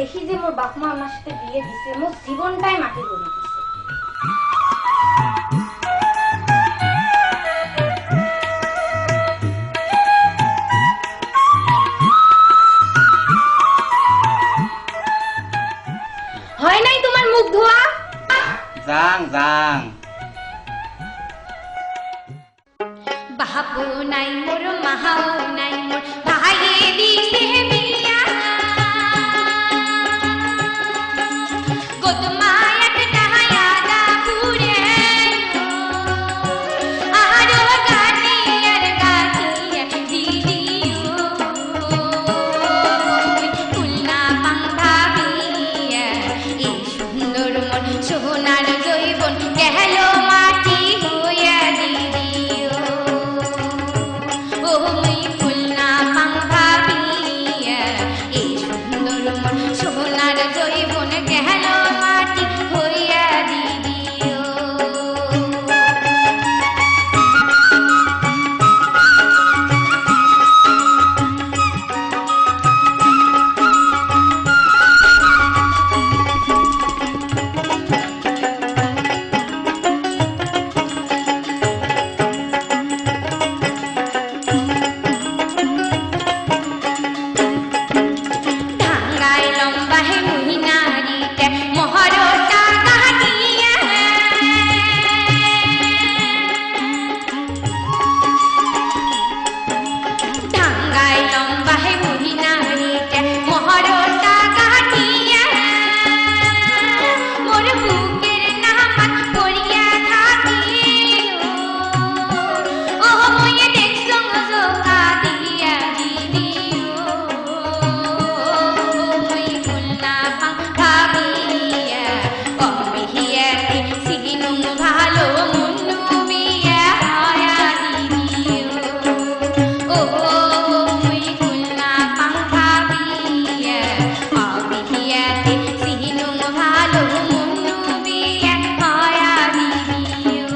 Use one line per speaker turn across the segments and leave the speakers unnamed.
দেখি যে মোর বাপ মা আমার সাথে বিয়ে দিছে, মোর জীবনটাই মাটি করে দিছে। হয় নাই তোমার মুখ ধোয়া?
যাং যাং।
বাপু নাই মোর মাহাও নাই মোর ভাইয়ে দিছে বিয়া, গোদমায়াত ডাহায়া দাপুরে আরো গাটিয়ার গাটিয়া দিদিও খুলনা পাঙ্খা বিয়া। এই সুন্দর মন সোনার জৈবন গেল মাটি হইয়া দিদিও। ওই খুলনা পাঙ্খা বিয়া, এই সুন্দর মন সোনার জৈবন গেল মাটি হইয়া দিদিও। ঢাঙ্গায় লম্বা হে মুহিনারিতে মহরটা গাটিয়া, ঢাঙ্গায় লম্বা হে মুহিনারিতে মহরটা গাটিয়া মোর বুকের নামাত পড়িয়া থাকিও। ও ময়ে দেখছো জোকা দিয়া দিদিও। ওই খুলনা পাঙ্খা বিয়া, কবিহিয়াতে সিনুম ভালো মুন্নু বিয়া হয়া দিদিও। ওই খুলনা পাঙ্খা বিয়া, কবিহিয়াতে সিনুম ভালো মুন্নু বিয়া হয়া দিদিও।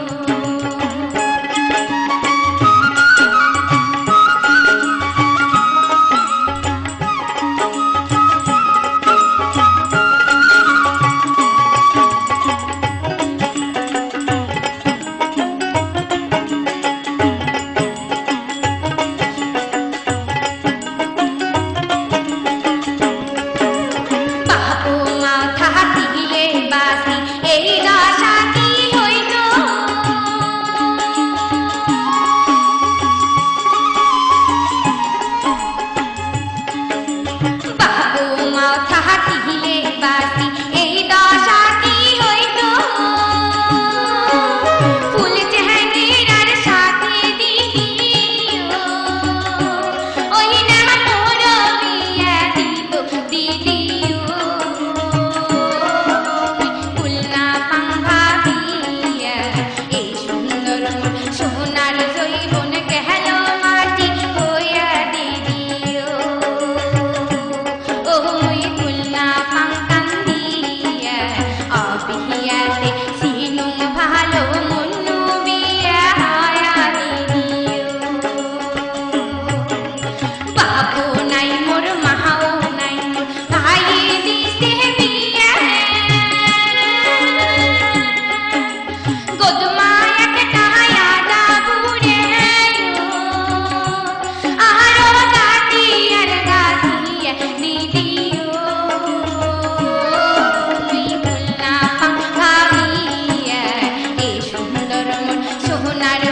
বাপু মা থাকিলে বাসি এই দশা কি হইত? বাপু মা থাকিলে বাসি এই দশা কি হইত? ফুল চেহারার সাথে দিদিও, ওই না মোর বিয়া দিত দিদিও। খুলনা পাঙ্খা বিয়া, এই সুন্দর মন সোনার জৈবন গেল মাটি হইয়া দিদিও। ওই খুলনা পাঙ্খা বিয়া, অবিহিয়াতে সিনুম ভালো মুন্নু বিয়া হয়া দিদিও। বাপু নাই মোর মাহাও নাই মোর ভাইয়ে দিছে বিয়া, গোদমায়াত ডাহায়া দাপুরে আরো গাটিয়ার গাটিয়া দিদিও। ওই খুলনা পাঙ্খা বিয়া, এই সুন্দর মন সোনার